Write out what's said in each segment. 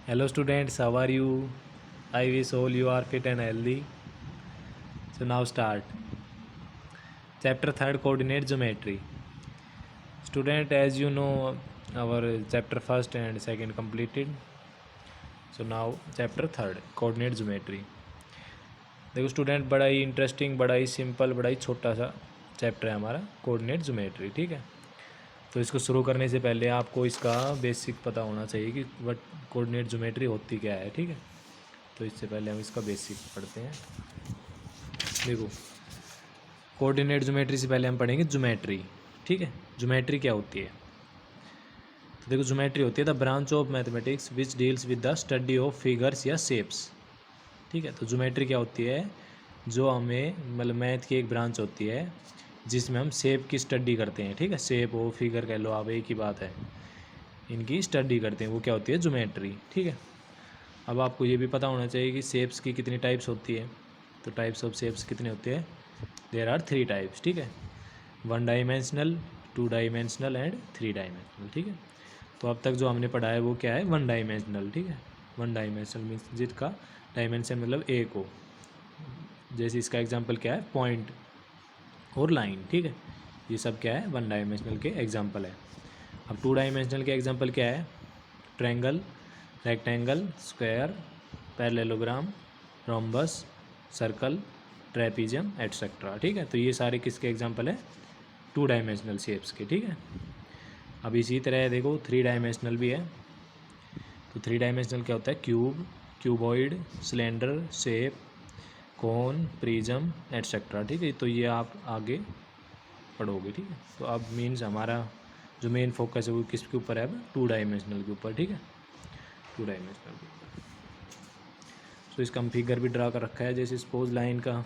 Hello students, how are you? I wish all you are fit and healthy. So now start. Chapter 3 Coordinate Geometry. Student, as you know, our chapter 1st and 2nd completed. So now chapter 3 Coordinate Geometry. देखो student, बड़ा ही interesting, बड़ा ही simple, बड़ा ही छोटा सा chapter है हमारा coordinate geometry. ठीक है, तो इसको शुरू करने से पहले आपको इसका बेसिक पता होना चाहिए कि वट कोऑर्डिनेट ज्योमेट्री होती क्या है। ठीक है, तो इससे पहले हम इसका बेसिक पढ़ते हैं। देखो, कोऑर्डिनेट ज्योमेट्री से पहले हम पढ़ेंगे ज्योमेट्री। ठीक है, ज्योमेट्री क्या होती है? तो देखो, ज्योमेट्री होती है the branch of mathematics which deals with the study of figures या शेप्स। ठीक है, तो ज्योमेट्री क्या होती है? जो हमें मतलब मैथ की एक ब्रांच होती है जिसमें हम शेप की स्टडी करते हैं। ठीक है, शेप हो फिगर कह लो आप, एक ही बात है, इनकी स्टडी करते हैं, वो क्या होती है? ज्योमेट्री। ठीक है, अब आपको ये भी पता होना चाहिए कि शेप्स की कितनी टाइप्स होती है। तो टाइप्स ऑफ शेप्स कितने होते हैं? There are 3 types. ठीक है, 1 डायमेंशनल, 2 डायमेंशनल एंड 3 डायमेंशनल। ठीक है, तो अब तक जो हमने पढ़ा है वो क्या है? 1 डायमेंशनल। ठीक है, 1 डायमेंशनल मीन्स जिसका डायमेंशन मतलब एक हो। जैसे इसका एग्जांपल क्या है? पॉइंट और लाइन। ठीक है, ये सब क्या है? 1 डायमेंशनल के एग्जांपल है। अब 2 डायमेंशनल के एग्जांपल क्या है? Triangle, rectangle, square, parallelogram, rhombus, circle, trapezium etcetera. ठीक है, तो ये सारे किसके एग्जांपल है? 2 डायमेंशनल शेप्स के। ठीक है, अब इसी तरह देखो 3 डायमेंशनल भी है। तो 3 डायमेंशनल क्या होता है? क्यूब, क्यूबॉइड, सिलेंडर, शेप, कोन, प्रिज्म एटसेट्रा। ठीक है, तो ये आप आगे पढ़ोगे। ठीक है, तो अब मीन्स हमारा जो मेन फोकस है वो किसके ऊपर है? अब 2 डायमेंशनल के ऊपर। ठीक है, 2 डायमेंशनल के ऊपर। तो इसका हम फिगर भी ड्रा कर रखा है। जैसे सपोज लाइन का,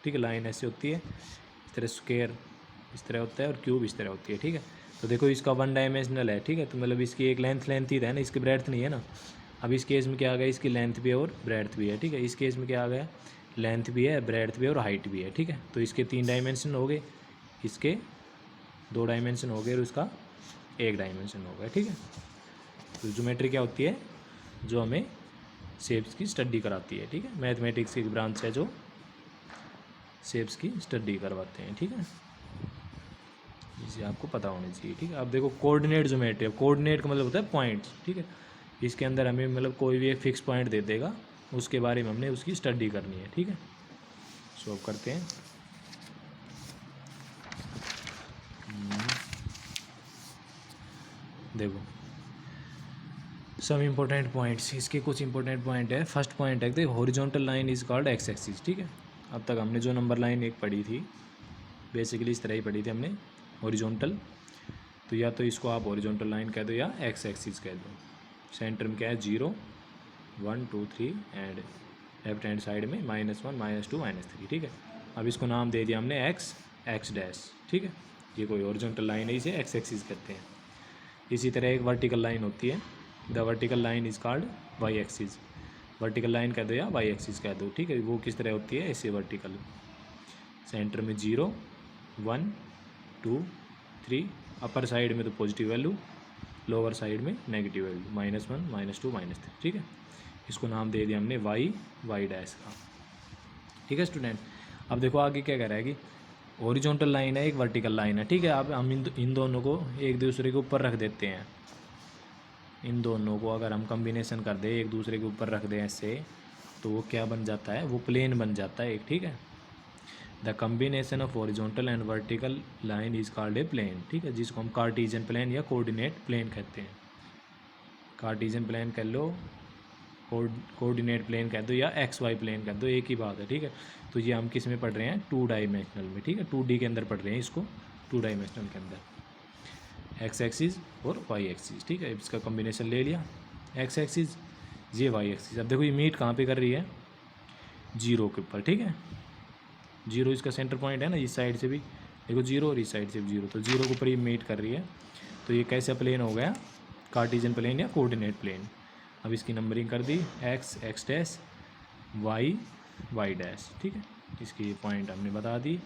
ठीक है, लाइन ऐसे होती है, इस तरह स्क्वायर इस तरह होता है और क्यूब इस तरह होती है। ठीक है, तो देखो इसका 1 डायमेंशनल है। ठीक है, तो मतलब इसकी एक लेंथ ही है ना, इसकी ब्रेड्थ नहीं है ना। अब इस केस में क्या आ गया? इसकी लेंथ भी है और ब्रेड्थ भी है। ठीक है, इस केस में क्या आ गया? लेंथ भी है, ब्रेड्थ भी है और हाइट भी है। ठीक है, तो इसके 3 डायमेंशन हो गए, इसके 2 डायमेंशन हो गए और उसका 1 डायमेंशन हो गया। ठीक है, तो ज्योमेट्री क्या होती है? जो हमें शेप्स की स्टडी कराती है। ठीक है, मैथमेटिक्स की एक ब्रांच है जो शेप्स की स्टडी करवाते हैं। ठीक है, इसे आपको पता होना चाहिए। ठीक है, अब देखो कोऑर्डिनेट ज्योमेट्री। अब कोऑर्डिनेट का मतलब होता है पॉइंट्स। ठीक है, इसके अंदर हमें मतलब कोई भी एक फिक्स पॉइंट दे देगा, उसके बारे में हमने उसकी स्टडी करनी है। ठीक है, सो अब करते हैं। देखो सम इम्पोर्टेंट पॉइंट्स, इसके कुछ इंपॉर्टेंट पॉइंट है। फर्स्ट पॉइंट है देखो, horizontal line is called x axis. ठीक है, अब तक हमने जो नंबर लाइन एक पढ़ी थी बेसिकली इस तरह ही पढ़ी थी हमने, हॉरिजॉन्टल। तो या तो इसको आप हॉरिजॉन्टल लाइन कह दो या एक्स एक्सिस कह दो। सेंटर में क्या है? 0, 1, 2, 3 एंड लेफ्ट हैंड साइड में -1, -2, -3। ठीक है, अब इसको नाम दे दिया हमने एक्स, एक्स डैश। ठीक है, ये कोई हॉरिजॉन्टल लाइन है, इसे एक्स एक्सिस कहते हैं। इसी तरह एक वर्टिकल लाइन होती है, the vertical line is called Y axis. Vertical line कह दो या वाई एक्सिस कह दो। ठीक है, वो किस तरह होती है? ऐसे वर्टिकल, सेंटर में 0, 1, 2, 3, अपर साइड में तो पॉजिटिव वैल्यू, लोअर साइड में नेगेटिव वैल्यू, -1, -2, -3। ठीक है, इसको नाम दे दिया हमने वाई, वाई डैश का। ठीक है स्टूडेंट, अब देखो आगे क्या कह रहा है कि हॉरिजॉन्टल लाइन है, एक वर्टिकल लाइन है। ठीक है, अब हम इन दोनों को एक दूसरे के ऊपर रख देते हैं। इन दोनों को अगर हम कम्बिनेशन कर दें, एक दूसरे के ऊपर रख दें ऐसे, तो वो क्या बन जाता है? वो प्लेन बन जाता है एक। ठीक है, the combination of horizontal and vertical line is called a plane. ठीक है, जिसको हम कार्टेशियन प्लेन या कोऑर्डिनेट प्लेन कहते हैं। कार्टेशियन प्लेन कह लो, कोऑर्डिनेट प्लेन कह दो या एक्स वाई प्लेन कह दो, एक ही बात है। ठीक है, तो ये हम किस में पढ़ रहे हैं? 2 डायमेंशनल में। ठीक है, 2D के अंदर पढ़ रहे हैं इसको, 2 डायमेंशनल के अंदर, एक्स एक्सिस और वाई एक्सिस। ठीक है, इसका कॉम्बिनेशन ले लिया, एक्स एक्सिस, ये वाई एक्सिस। अब देखो ये मीट कहाँ पे कर रही है? 0 के ऊपर। ठीक है, 0 इसका सेंटर पॉइंट है ना, इस साइड से भी देखो 0 और इस साइड से भी 0, तो 0 के ऊपर ये मीट कर रही है। तो ये कैसा प्लेन हो गया? कार्टेशियन प्लेन या कोऑर्डिनेट प्लेन। अब इसकी नंबरिंग कर दी, X, X dash, Y, Y dash. ठीक है, इसकी ये पॉइंट हमने बता दी।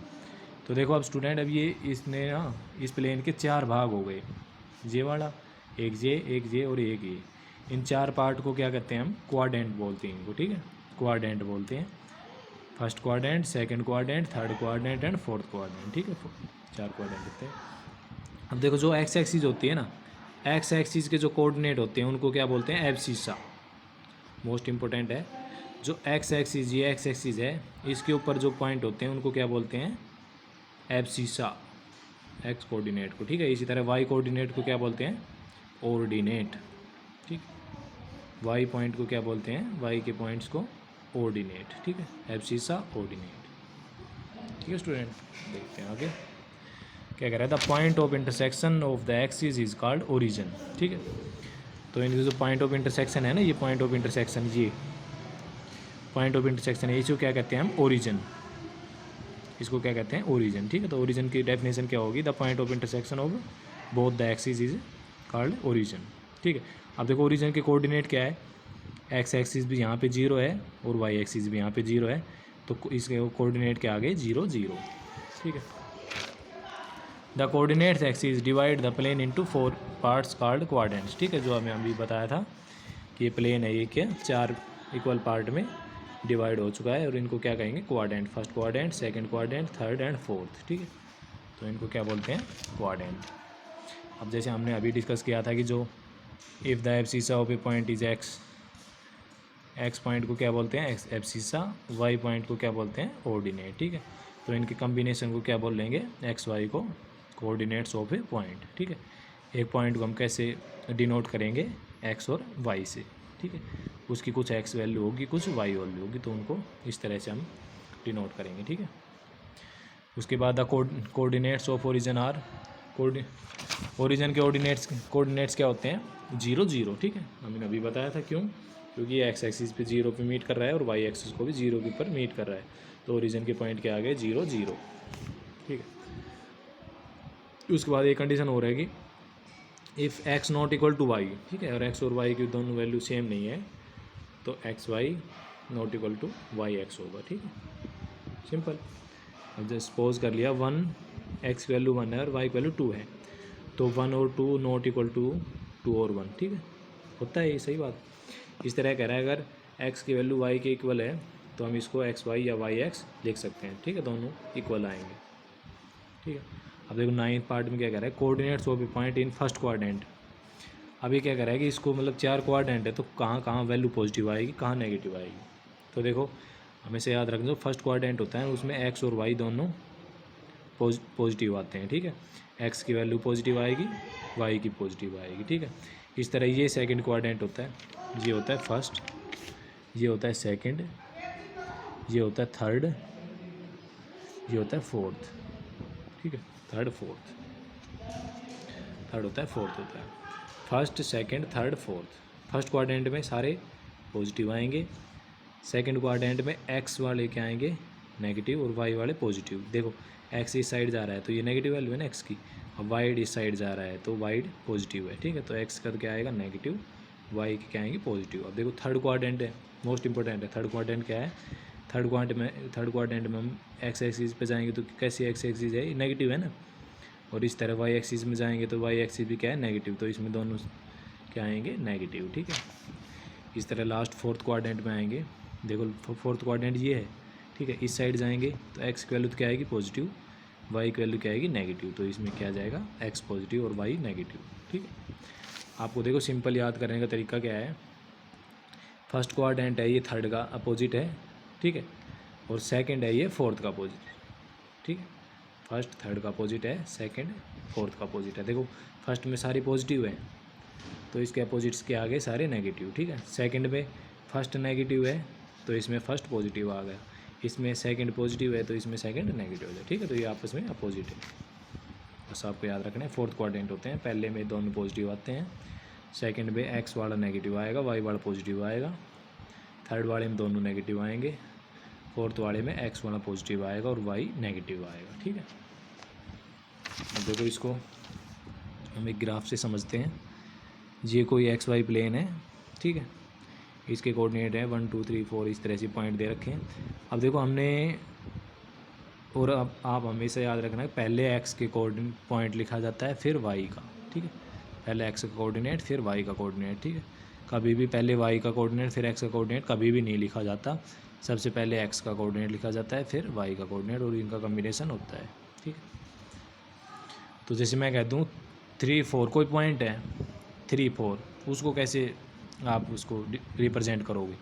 तो देखो अब स्टूडेंट, अब ये इसने ना इस प्लेन के 4 भाग हो गए, ये वाला, एक जे और एक ये। इन 4 पार्ट को क्या कहते हैं हम, क्वाड्रेंट बोलते हैं इनको, ठीक है, क्वाड्रेंट बोलते हैं। First quadrant, second quadrant, third quadrant and fourth quadrant, ठीक है, 4 क्वाड्रेंट होते हैं। अब देखो जो एक्स एक्सिस होती है ना, एक्स एक्सिस के जो कोऑर्डिनेट होते हैं उनको क्या बोलते हैं, एब्सिसा। मोस्ट इंपॉर्टेंट है, जो एक्स एक्सिस, ये एक्स एक्सिस है, इसके ऊपर जो पॉइंट होते हैं उनको क्या बोलते हैं, एब्सिसा, एक्स कोऑर्डिनेट को, ठीक है। इसी तरह वाई कोऑर्डिनेट को क्या बोलते हैं, ऑर्डिनेट, ठीक। वाई पॉइंट को क्या बोलते हैं, वाई के पॉइंट्स को ऑर्डिनेट, ठीक है, एब्सिसा ऑर्डिनेट, ठीक है स्टूडेंट। देखते हैं आगे क्या कह रहा है, the point of intersection of the axis is called origin, ठीक है। तो इनके जो पॉइंट ऑफ इंटरसेक्शन है ना, ये पॉइंट ऑफ इंटरसेक्शन, ये पॉइंट ऑफ इंटरसेक्शन है, इसको क्या कहते हैं हम, ओरिजिन, इसको क्या कहते हैं, ओरिजिन, ठीक है। तो ओरिजिन की डेफिनेशन क्या होगी, the point of intersection of both the axis is called origin, ठीक है। अब देखो ओरिजिन के कोऑर्डिनेट क्या है, एक्स एक्सिस भी यहाँ पे 0 है और वाई एक्सिस भी यहाँ पे 0 है, तो इसके कोऑर्डिनेट के आगे 0 0, ठीक है। The coordinates axis divide the plane into 4 parts called quadrants, ठीक है, जो हमें अभी बताया था कि ये प्लेन है, ये क्या 4 इक्वल पार्ट में डिवाइड हो चुका है और इनको क्या कहेंगे, quadrant, first quadrant, second quadrant, third and fourth, ठीक है। तो इनको क्या बोलते हैं, क्वाड्रेंट। अब जैसे हमने अभी डिस्कस किया था कि जो if the abscissa of A point is x, x point को क्या बोलते हैं, एक्स एब्सिसा, वाई पॉइंट को क्या बोलते हैं, ऑर्डिनेट, ठीक है। तो इनके कम्बिनेशन को क्या बोल लेंगे, एक्स वाई को कोऑर्डिनेट्स ऑफ ए पॉइंट, ठीक है। एक पॉइंट को हम कैसे डिनोट करेंगे, एक्स और वाई से, ठीक है। उसकी कुछ एक्स वैल्यू होगी, कुछ वाई वैल्यू होगी, तो उनको इस तरह से हम डिनोट करेंगे, ठीक है। उसके बाद the coordinates of origin are, origin के कोऑर्डिनेट्स क्या होते हैं, 0 0, ठीक है। हमने अभी बताया था क्यों, क्योंकि ये एक्स एक्सिस पे 0 पे मीट कर रहा है और वाई एक्सिस को भी 0 के ऊपर मीट कर रहा है, तो ओरिजिन के पॉइंट के आगे 0 0, ठीक है। उसके बाद एक कंडीशन हो रहेगी, if X not equal to Y, ठीक है, और एक्स और वाई की दोनों वैल्यू सेम नहीं है, तो X Y not equal to Y X होगा, ठीक है, सिंपल। अब जैसे सपोज कर लिया 1, एक्स वैल्यू 1 है और वाई वैल्यू 2 है, तो 1 और 2 नॉट इक्वल टू 2 और 1, ठीक है, होता है ये, सही बात। इस तरह कह रहा है अगर एक्स की वैल्यू वाई के इक्वल है तो हम इसको एक्स वाई या वाई एक्स लिख सकते हैं, ठीक है, दोनों इक्वल आएंगे, ठीक है। अब देखो 9th पार्ट में क्या कह रहा है, coordinates of A point in first quadrant. अभी क्या कह रहा है कि इसको मतलब 4 क्वाड्रेंट है, तो कहाँ कहाँ वैल्यू पॉजिटिव आएगी, कहाँ नेगेटिव आएगी। तो देखो हमेशा याद रखना, जो फर्स्ट क्वाड्रेंट होता है उसमें एक्स और वाई दोनों पॉजिटिव आते हैं, ठीक है। एक्स की वैल्यू पॉजिटिव आएगी, वाई की पॉजिटिव आएगी, ठीक है। इस तरह ये सेकंड क्वाड्रेंट होता है, ये होता है फर्स्ट, ये होता है सेकंड, ये होता है थर्ड, ये होता है फोर्थ, ठीक है, थर्ड फोर्थ, थर्ड होता है, फोर्थ होता है, first second third fourth. First quadrant में सारे पॉजिटिव आएंगे, सेकंड क्वाड्रेंट में एक्स वाले क्या आएंगे, नेगेटिव, और वाई वाले पॉजिटिव। देखो एक्स इस साइड जा रहा है तो ये नेगेटिव वैल्यू है ना एक्स की, अब वाइड इस साइड जा रहा है तो वाइड पॉजिटिव है, ठीक है। तो एक्स का क्या आएगा नेगेटिव, वाई के क्या आएंगे पॉजिटिव। अब देखो थर्ड क्वाड्रेंट है, मोस्ट इंपॉर्टेंट है, थर्ड क्वाड्रेंट क्या है, थर्ड क्वाड्रेंट में हम एक्स एक्सिस पे जाएंगे तो कैसी एक्स एक्सिस है, नेगेटिव है ना, और इस तरह वाई एक्सिस में जाएंगे तो वाई एक्सिस भी क्या है, नेगेटिव, तो इसमें दोनों क्या आएंगे, नेगेटिव, ठीक है। इस तरह लास्ट फोर्थ क्वाड्रेंट में आएंगे, देखो फोर्थ क्वाड्रेंट ये है, ठीक है, इस साइड जाएंगे तो एक्स की वैल्यू तो क्या आएगी पॉजिटिव, वाई की वैल्यू क्या आएगी नेगेटिव, तो इसमें क्या जाएगा, एक्स पॉजिटिव और वाई नेगेटिव, ठीक है। आपको देखो सिंपल याद करने का तरीका क्या है, फर्स्ट क्वाड्रेंट है ये थर्ड का अपोजिट है, ठीक है, और सेकंड है ये फोर्थ का अपोजिट, ठीक है। फर्स्ट थर्ड का अपोजिट है, सेकंड फोर्थ का अपोजिट है। देखो फर्स्ट में सारी पॉजिटिव है तो इसके अपोजिट्स के आगे सारे नेगेटिव, ठीक है। सेकंड में फर्स्ट नेगेटिव है तो इसमें फर्स्ट पॉजिटिव आ गया, इसमें सेकंड पॉजिटिव है तो इसमें सेकंड नेगेटिव है, ठीक है। तो ये आपस में अपोजिट है, बस आपको याद रखना है। फोर्थ क्वाड्रेंट होते हैं, पहले में दोनों पॉजिटिव आते हैं, सेकंड में एक्स वाला नेगेटिव आएगा, वाई वाला पॉजिटिव आएगा, थर्ड वाले में दोनों नेगेटिव आएंगे, फोर्थ वाले में एक्स वाला पॉजिटिव आएगा और वाई नेगेटिव आएगा, ठीक है। अब देखो इसको हम एक ग्राफ से समझते हैं, ये कोई एक्स वाई प्लेन है, ठीक है, इसके कोऑर्डिनेट है 1 2 3 4, इस तरह से पॉइंट दे रखे हैं। अब देखो हमने, और अब आप हमेशा याद रखना है पहले एक्स के कोऑर्डिनेट पॉइंट लिखा जाता है फिर वाई का, ठीक है, पहले एक्स का कोऑर्डिनेट फिर वाई का कोऑर्डिनेट, ठीक है। कभी भी पहले y का कोऑर्डिनेट फिर x का कोऑर्डिनेट कभी भी नहीं लिखा जाता, सबसे पहले x का कोऑर्डिनेट लिखा जाता है फिर y का कोऑर्डिनेट और इनका कम्बिनेशन होता है। ठीक है, तो जैसे मैं कह दूँ 3 4 कोई पॉइंट है 3 4, उसको कैसे आप उसको रिप्रेजेंट करोगे?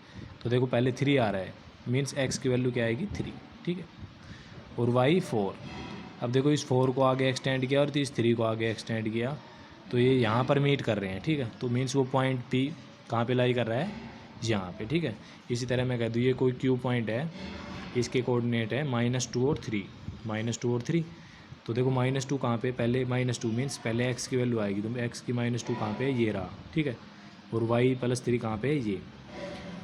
तो देखो पहले 3 आ रहा है, मीन्स x की वैल्यू क्या आएगी 3। ठीक है, और y 4। अब देखो इस 4 को आगे एक्सटेंड किया और इस 3 को आगे एक्सटेंड किया, तो ये यहाँ पर मीट कर रहे हैं। ठीक है, तो मीन्स वो पॉइंट P कहाँ पे लाई कर रहा है? यहाँ पे। ठीक है, इसी तरह मैं कह दूँ ये कोई Q पॉइंट है, इसके कोऑर्डिनेट है -2 और 3, -2 और 3। तो देखो -2 कहाँ पे? पहले -2 मीन्स पहले x की वैल्यू आएगी, तो x की -2 कहाँ पे है? ये रहा। ठीक है, और y + 3 कहाँ पे है? ये।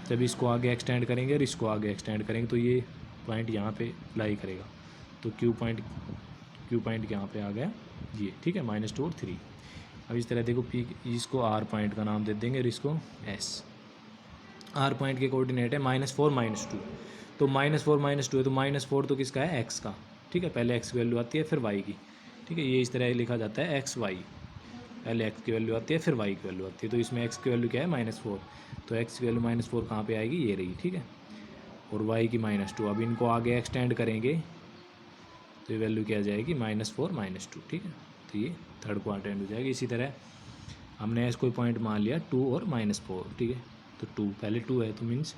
जब इसको आगे एक्सटेंड करेंगे और इसको आगे एक्सटेंड करेंगे तो ये पॉइंट यहाँ पे लाई करेगा, तो Q पॉइंट यहाँ पे आ गया ये। ठीक है, -2 और 3। अब इस तरह देखो P, इसको R पॉइंट का नाम दे देंगे और इसको S। R पॉइंट के कोऑर्डिनेट है -4 -2, तो -4 -2 है तो -4 तो किसका है? x का। ठीक है, पहले x की वैल्यू आती है फिर y की। ठीक है, ये इस तरह लिखा जाता है x y, पहले x की वैल्यू आती है फिर y की वैल्यू आती है। तो इसमें x की वैल्यू क्या है? -4, तो x की वैल्यू -4 कहाँ पे आएगी? ये रही। ठीक है, और y की -2। अब इनको आगे एक्सटेंड करेंगे तो ये वैल्यू क्या आ जाएगी? -4 -2। ठीक है, तो ये थर्ड क्वाड्रेंट हो जाएगी। इसी तरह हमने ऐसा कोई पॉइंट मान लिया 2 और -4। ठीक है, तो 2 पहले 2 है तो मीन्स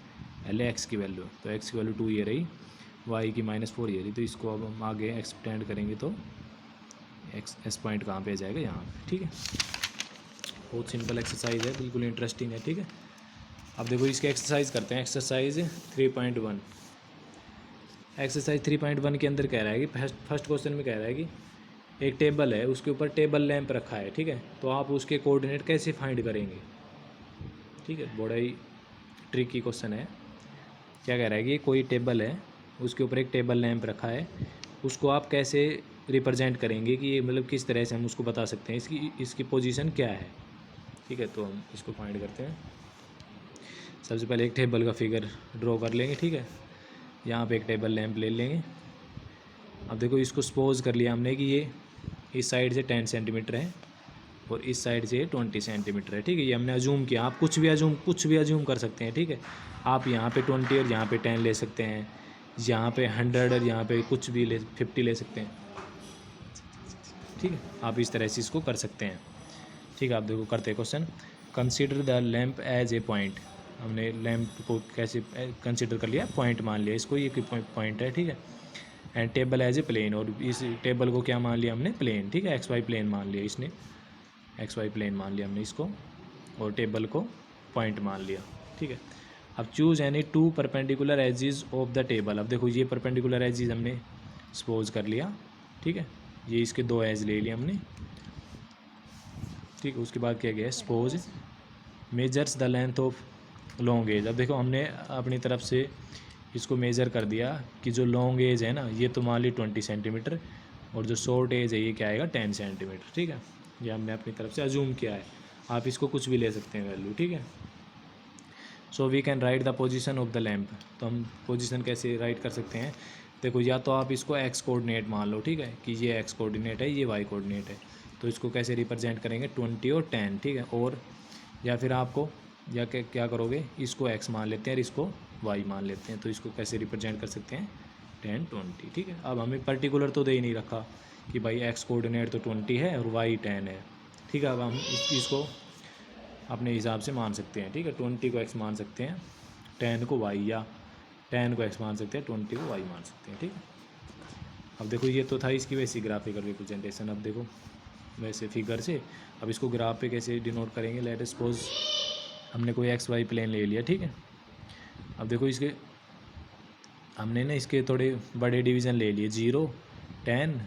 पहले x की वैल्यू, तो x की वैल्यू 2 ये रही, y की -4 ये रही। तो इसको अब हम आगे एक्सटेंड करेंगे तो एस पॉइंट कहाँ पे आ जाएगा? यहाँ पे। ठीक है, बहुत सिंपल एक्सरसाइज है, बिल्कुल इंटरेस्टिंग है। ठीक है, अब देखो इसके एक्सरसाइज करते हैं। एक्सरसाइज 3.1। एक्सरसाइज 3.1 के अंदर कह रहा है कि फर्स्ट क्वेश्चन में कह रहा है कि एक टेबल है, उसके ऊपर टेबल लैंप रखा है। ठीक है, तो आप उसके कोऑर्डिनेट कैसे फाइंड करेंगे? ठीक है, बड़ा ही ट्रिकी क्वेश्चन है। क्या कह रहा है कि कोई टेबल है, उसके ऊपर एक टेबल लैंप रखा है, उसको आप कैसे रिप्रेजेंट करेंगे कि ये मतलब किस तरह से हम उसको बता सकते हैं इसकी पोजीशन क्या है? ठीक है, तो हम इसको फाइंड करते हैं। सबसे पहले एक टेबल का फिगर ड्रॉ कर लेंगे। ठीक है, यहाँ पे एक टेबल लैंप ले लेंगे। अब देखो इसको सपोज कर लिया हमने कि ये इस साइड से 10 सेंटीमीटर है और इस साइड से 20 सेंटीमीटर है। ठीक है, ये हमने अजूम किया। आप कुछ भी अजूम कर सकते हैं। ठीक है, आप यहाँ पे 20 और यहाँ पे 10 ले सकते हैं, यहाँ पे 100 और यहाँ पे कुछ भी 50 ले सकते हैं। ठीक है, आप इस तरह से इसको कर सकते हैं। ठीक है, आप देखो करते हैं question. Consider the lamp as a point. हमने लैंप को कैसे कंसीडर कर लिया? पॉइंट मान लिया इसको, ये पॉइंट है। ठीक है, and table as a plane, और इस टेबल को क्या मान लिया हमने? प्लेन। ठीक है, XY प्लेन मान लिया इसने, XY प्लेन मान लिया हमने इसको, और टेबल को पॉइंट मान लिया। ठीक है, अब choose any 2 perpendicular edges of the table. अब देखो ये परपेंडिकुलर एजेस हमने सपोज कर लिया। ठीक है, ये इसके 2 एज ले लिए हमने। ठीक है, उसके बाद क्या गया? Suppose measures the length of long edge. अब देखो हमने अपनी तरफ से इसको मेज़र कर दिया कि जो लॉन्ग एज है ना, ये तो मान ली 20 सेंटीमीटर, और जो शॉर्ट एज है ये क्या आएगा? 10 सेंटीमीटर। ठीक है, ये हमने अपनी तरफ से अजूम किया है। आप इसको कुछ भी ले सकते हैं वैल्यू। ठीक है, so we can write the position of the lamp. तो हम पोजीशन कैसे राइट कर सकते हैं? देखो या तो आप इसको x कोऑर्डिनेट मान लो। ठीक है, कि ये x कोऑर्डिनेट है, ये y कोऑर्डिनेट है, तो इसको कैसे रिप्रेजेंट करेंगे? 20 और 10। ठीक है, और या फिर आपको या क्या करोगे? इसको x मान लेते हैं और इसको y मान लेते हैं, तो इसको कैसे रिप्रेजेंट कर सकते हैं? 10 20। ठीक है, अब हमें पर्टिकुलर तो दे ही नहीं रखा कि भाई x कोऑर्डिनेट तो 20 है और y 10 है। ठीक है, अब हम इसको अपने हिसाब से मान सकते हैं। ठीक है, 20 को x मान सकते हैं, 10 को y, या 10 को x मान सकते हैं, 20 को y मान सकते हैं। ठीक है, अब देखो ये तो था इसकी वैसी ग्राफिकल रिप्रेजेंटेशन। अब देखो वैसे फिगर से अब इसको ग्राफ पे कैसे डिनोट करेंगे? लेट अस सपोज हमने कोई XY प्लेन ले लिया। ठीक है, अब देखो इसके हमने ना इसके थोड़े बड़े डिवीज़न ले लिए, 0 10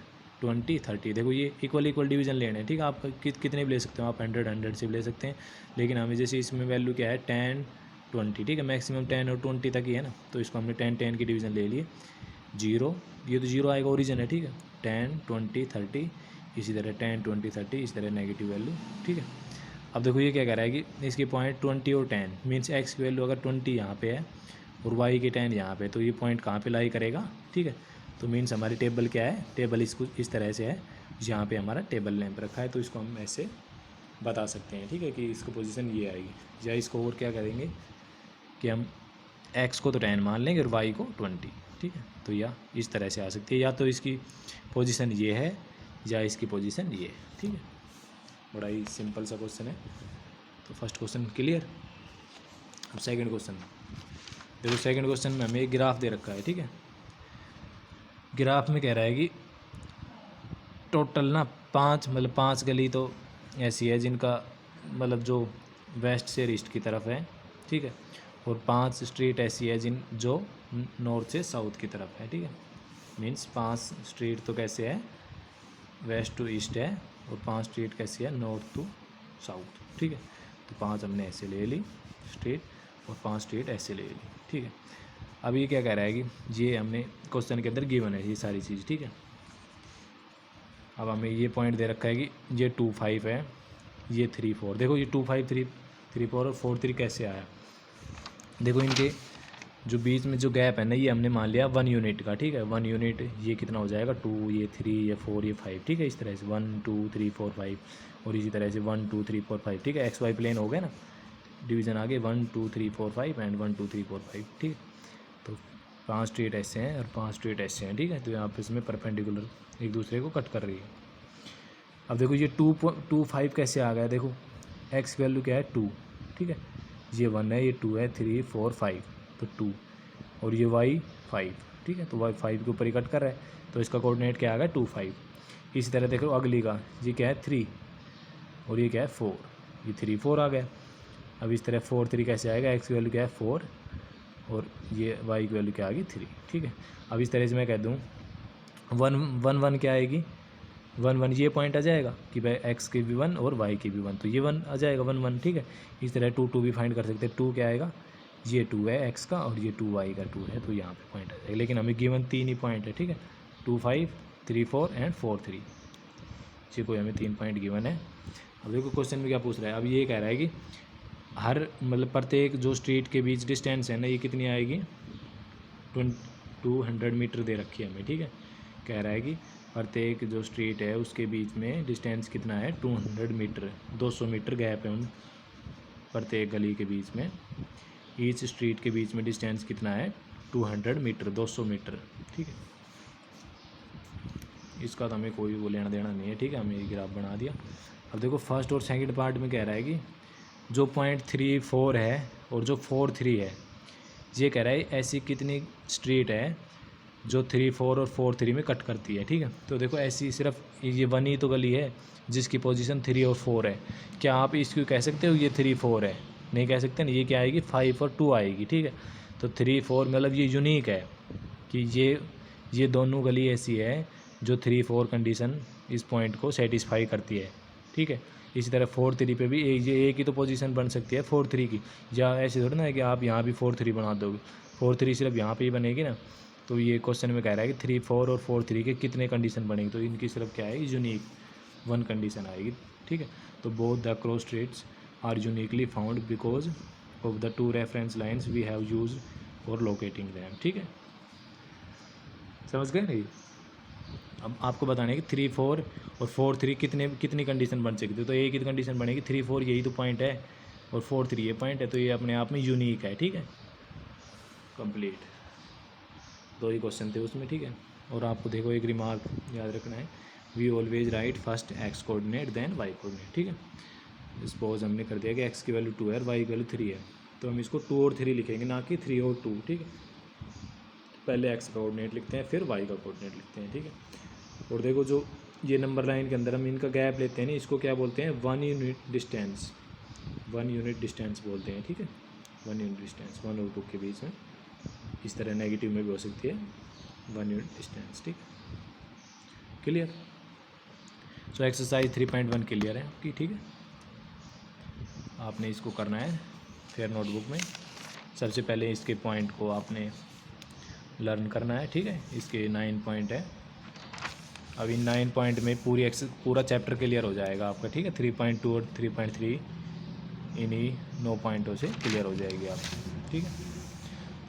20 30। देखो ये इक्वल डिवीज़न लेने हैं। ठीक है, आप कितने भी ले सकते हो, आप 100 से भी ले सकते हैं, लेकिन हमें जैसे इसमें वैल्यू क्या है? 10 20। ठीक है, मैक्सिमम 10 और 20 तक ही है ना, तो इसको हमने 10 10 की डिवीज़न ले लिए। 0, ये तो 0 आएगा ओरिजिन है। ठीक है, 10 20 30, इसी तरह 10 20 30, इसी तरह नेगेटिव वैल्यू। ठीक है, अब देखो ये क्या कह रहा है कि इसकी पॉइंट 20 और 10 मीन्स x की वैल्यू अगर 20 यहाँ पे है और y की 10 यहाँ पे, तो ये पॉइंट कहाँ पे लाई करेगा? ठीक है, तो मीन्स हमारी टेबल क्या है? टेबल इसको इस तरह से है, यहाँ पे हमारा टेबल लैंप रखा है, तो इसको हम ऐसे बता सकते हैं, ठीक है, कि इसको पोजीशन ये आएगी। या इसको और क्या करेंगे कि हम x को तो 10 मान लेंगे और y को 20, ठीक है। तो या इस तरह से आ सकती है, या तो इसकी पोजीशन ये है या इसकी पोजीशन ये है, ठीक है। बड़ा ही सिंपल सा क्वेश्चन है। तो फर्स्ट क्वेश्चन क्लियर। अब सेकंड क्वेश्चन देखो। सेकंड क्वेश्चन में हमें एक ग्राफ दे रखा है, ठीक है। ग्राफ में कह रहा है कि टोटल ना 5 गली तो ऐसी है जिनका मतलब जो वेस्ट से ईस्ट की तरफ है, ठीक है। और 5 स्ट्रीट ऐसी है जो नॉर्थ से साउथ की तरफ है, ठीक है। मीन्स 5 स्ट्रीट तो कैसे है, वेस्ट टू ईस्ट है, और 5 स्ट्रीट कैसी है, नॉर्थ टू साउथ, ठीक है। तो 5 हमने ऐसे ले ली स्ट्रीट, और 5 स्ट्रीट ऐसे ले ली, ठीक है। अब ये क्या कह रहा है कि ये हमने क्वेश्चन के अंदर गिवन है ये सारी चीज़, ठीक है। अब हमें ये पॉइंट दे रखा है कि ये 2 5 है, ये 3 4। देखो ये 2 5 3 4 और 4 3 कैसे आया। देखो इनके जो बीच में जो गैप है ना, ये हमने मान लिया 1 यूनिट का, ठीक है। 1 यूनिट ये कितना हो जाएगा, 2, ये 3, ये 4, ये 5, ठीक है। इस तरह से 1 2 3 4 5, और इसी तरह से 1 2 3 4 5, ठीक है। एक्स वाई प्लेन हो गए ना, डिवीज़न आगे 1 2 3 4 5 एंड 1 2 3 4 5, ठीक है। तो 5 स्ट्रेट ऐसे हैं और 5 स्ट्रेट ऐसे हैं, ठीक है। तो यहाँ पे इसमें परपेंडिकुलर एक दूसरे को कट कर रही है। अब देखो ये 2 5 कैसे आ गया, देखो एक्स वैल्यू क्या है 2, ठीक है। ये 1 है, ये 2 है, 3 4 5, तो 2, और ये y 5, ठीक है। तो y 5 के ऊपर ही कट कर रहा है, तो इसका कोऑर्डिनेट क्या आ गया 2 5। इसी तरह देखो अगली का, ये क्या है 3, और ये क्या है 4, ये 3 4 आ गया। अब इस तरह 4 3 कैसे आएगा, एक्स की वैल्यू क्या है 4, और ये y की वैल्यू क्या आ गई 3, ठीक है। अब इस तरह से मैं कह दूँ 1 1 क्या आएगी, 1 1 ये पॉइंट आ जाएगा कि भाई एक्स की भी 1 और y की भी 1, तो ये 1 आ जाएगा 1 1, ठीक है। इस तरह 2 2 भी फाइंड कर सकते हैं। 2 क्या आएगा, ये 2 है एक्स का, और ये 2 y का 2 है, तो यहाँ पे पॉइंट आ जाएगा। लेकिन हमें गिवन 3 ही पॉइंट है, ठीक है। 2 5 3 4 एंड 4 3, ये कोई हमें 3 पॉइंट गिवन है। अब देखो क्वेश्चन में क्या पूछ रहा है। अब ये कह रहा है कि हर मतलब प्रत्येक जो स्ट्रीट के बीच डिस्टेंस है ना, ये कितनी आएगी, 200 मीटर दे रखी है हमें, ठीक है। कह रहा है कि प्रत्येक जो स्ट्रीट है उसके बीच में डिस्टेंस कितना है, 200 मीटर, 200 मीटर गैप है उन प्रत्येक गली के बीच में। ईच स्ट्रीट के बीच में डिस्टेंस कितना है, 200 मीटर, 200 मीटर, ठीक है। इसका तो हमें कोई वो लेना देना नहीं है, ठीक है। हमें ये ग्राफ बना दिया। अब देखो फर्स्ट और सेकंड पार्ट में कह रहा है कि जो 0.34 है और जो 4 3 है, ये कह रहा है ऐसी कितनी स्ट्रीट है जो 3 4 और 4 3 में कट करती है, ठीक है। तो देखो ऐसी सिर्फ ये 1 ही तो गली है जिसकी पोजीशन 3 और 4 है। क्या आप इसको कह सकते हो ये 3 4 है, नहीं कह सकते ना। ये क्या आएगी 5 और 2 आएगी, ठीक है। तो 3 4 मतलब ये यूनिक है कि ये दोनों गली ऐसी है जो 3 4 कंडीशन इस पॉइंट को सेटिस्फाई करती है, ठीक है। इसी तरह 4 3 पे भी एक ही तो पोजीशन बन सकती है 4 3 की, या ऐसे थोड़ा ना है कि आप यहाँ भी 4 3 बना दोगे। 4 3 सिर्फ यहाँ पे ही बनेगी ना। तो ये क्वेश्चन में कह रहा है कि 3 4 और 4 3 के कितने कंडीशन बनेंगे, तो इनकी सिर्फ क्या है, यूनिक 1 कंडीशन आएगी, ठीक है। तो both the cross streets are uniquely found because of the 2 reference lines we have use for locating them, ठीक है। समझ गए नहीं। अब आपको बताना है कि 3 4 और 4 3 कितनी कंडीशन बन सकती है। तो एक ही कंडीशन बनेगी, 3 4 यही तो पॉइंट है, और 4 3 ये पॉइंट है, तो ये अपने आप में यूनिक है, ठीक है। कंप्लीट 2 ही क्वेश्चन थे उसमें, ठीक है। और आपको देखो एक रिमार्क याद रखना है, we always write first X coordinate then Y coordinate, ठीक है। सपोज हमने कर दिया कि एक्स की वैल्यू 2 है और वाई की वैल्यू 3 है, तो हम इसको 2 और 3 लिखेंगे, ना कि 3 और 2, ठीक है। पहले एक्स का कोऑर्डिनेट लिखते हैं फिर वाई का कोऑर्डिनेट लिखते हैं, ठीक है। और देखो जो ये नंबर लाइन के अंदर हम इनका गैप लेते हैं ना, इसको क्या बोलते हैं, 1 यूनिट डिस्टेंस, 1 यूनिट डिस्टेंस बोलते हैं, ठीक है। 1 यूनिट डिस्टेंस 1 और 2 के बीच में, इस तरह नेगेटिव में भी हो सकती है 1 यूनिट डिस्टेंस, ठीक है। क्लियर। सो एक्सरसाइज 3.1 क्लियर है आपकी, ठीक है। आपने इसको करना है फिर नोटबुक में। सबसे पहले इसके पॉइंट को आपने लर्न करना है, ठीक है। इसके 9 पॉइंट है। अब इन 9 पॉइंट में पूरा चैप्टर क्लियर हो जाएगा आपका, ठीक है। 3.2 और 3.3 इन्हीं 9 पॉइंटों से क्लियर हो जाएगी आप, ठीक है।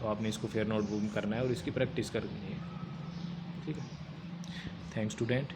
तो आपने इसको फिर नोटबुक में करना है और इसकी प्रैक्टिस करनी है, ठीक है। Thanks student.